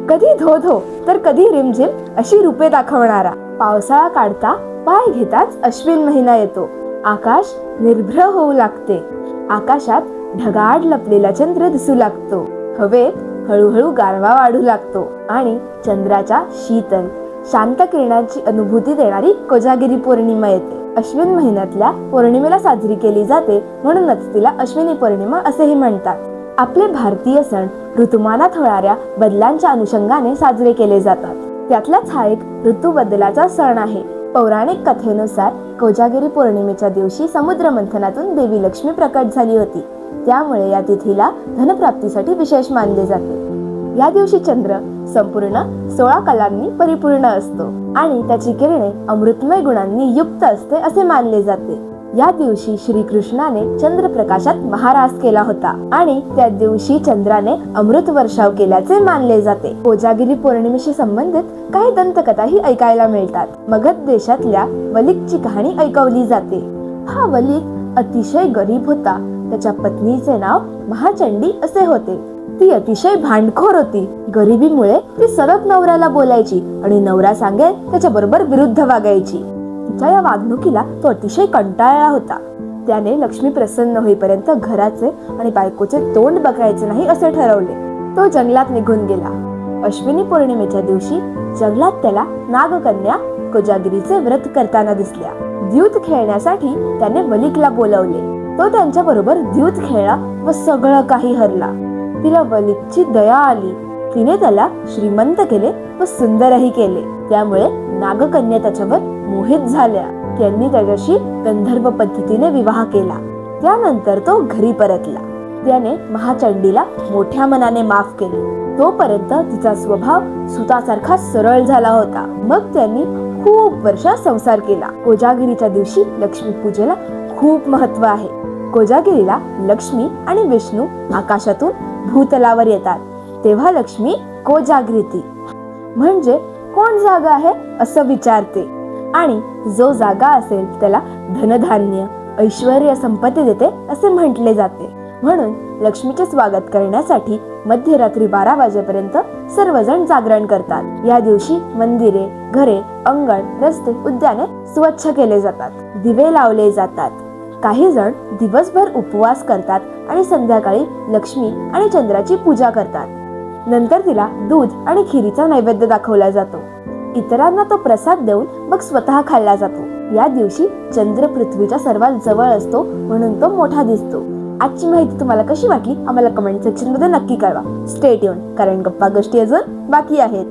कधी धो धो तर कधी रिमझिम अशी रूपे दाखवणारा. पावसाळा काढता पाय घेताच अश्विन महिना येतो. आकाश निर्भ्र होऊ लागते. आकाशात ढगाळ लपलेला चंद्र दिसू लागतो. हवेत हळूहळू गारवा वाढू लागतो आणि चंद्राच्या शीतल शांत किरणांची अनुभूती देणारी कोजागिरी पौर्णिमा येते. अश्विन महिन्यातल्या पौर्णिमेला साजरी केली जाते, म्हणूनच तिला अश्विनी पौर्णिमा असेही म्हणतात. आपले भारतीय सण ऋतुमानात होणाऱ्या बदलांच्या अनुषंगाने साजरे केले जातात. त्यातलाच हा एक ऋतू बदलाचा सण आहे. पौराणिक कथेनुसार कोजागिरी पौर्णिमेच्या दिवशी समुद्र मंथनातून देवी लक्ष्मी प्रकट झाली होती. त्यामुळे या तिथीला धनप्राप्तीसाठी विशेष मानले जाते. या दिवशी चंद्र संपूर्ण 16 कलांनी परिपूर्ण असतो आणि त्याची किरणे अमृतमय गुणांनी युक्त असते असे मानले जाते. या दिवशी श्रीकृष्णाने चंद्रप्रकाशात महारास केला होता आणि त्या दिवशी चंद्राने अमृत वर्षाव केल्याचे मानले जाते. कोजागिरी पौर्णिमेशी संबंधित काही दंतकथाही ऐकायला मिळतात. मगध देशातल्या वलिकची कहाणी ऐकवली जाते. हा वलिक अतिशय गरीब होता. त्याच्या पत्नीचे नाव महाचंडी असे होते. ती अतिशय भांडखोर होती. गरिबीमुळे ती सतत नवऱ्याला बोलायची आणि नवरा सांगेल त्याच्या बरोबर विरुद्ध वागायची. तिच्या या वागणुकीला तो अतिशय कंटाळला होता. त्याने लक्ष्मी प्रसन्न होईपर्यंत घराचे आणि बायकोचे तोंड बघायचे नाही असे ठरवले. तो जंगलात निघून गेला. अश्विनी पौर्णिमेच्या दिवशी जंगलात त्याला नागकन्या कोजागिरीचे व्रत करताना दिसल्या. द्यूत खेळण्यासाठी त्याने वलिकला बोलवले. तो त्यांच्या बरोबर द्यूत खेळला व सगळं काही हरला. तिला वलिकची दया आली. तिने त्याला श्रीमंत केले व सुंदरही केले. त्यामुळे नागकन्या त्याच्यावर मोहित झाल्या. त्यांनी त्याच्याशी गंधर्व पद्धतीने विवाह केला. त्यानंतर तो घरी परतला. त्याने महाचंडीला मोठ्या मनाने माफ केले. तोपर्यंत तिचा स्वभाव सुतासारखा सरळ झाला होता. मग त्यांनी खूप वर्ष संसार केला. कोजागिरीच्या दिवशी लक्ष्मी पूजेला खूप महत्व आहे. कोजागिरीला लक्ष्मी आणि विष्णू आकाशातून भूतलावर येतात. तेव्हा लक्ष्मी कोजागृती म्हणजे कोण जागा आहे असं विचारते आणि जो जागा असेल त्याला धनधान्य ऐश्वर्य संपत्ती देते असे म्हटले जाते. म्हणून लक्ष्मीचे स्वागत करण्यासाठी मध्यरात्री 12 वाजेपर्यंत सर्वजण जागरण करतात. या दिवशी मंदिरे, घरे, अंगण, रस्ते, उद्याने स्वच्छ केले जातात. दिवे लावले जातात. काही जण दिवसभर उपवास करतात आणि संध्याकाळी लक्ष्मी आणि चंद्राची पूजा करतात. नंतर तिला दूध आणि खिरीचा नैवेद्य दाखवला जातो. इतरांना तो प्रसाद देऊन मग स्वतः खाल्ला जातो. या दिवशी चंद्र पृथ्वीच्या सर्वात जवळ असतो, म्हणून तो मोठा दिसतो. आजची माहिती तुम्हाला कशी वाटली आम्हाला कमेंट सेक्शन मध्ये नक्की कळवा. स्टे ट्यून, कारण गप्पा गोष्टी अजून बाकी आहेत.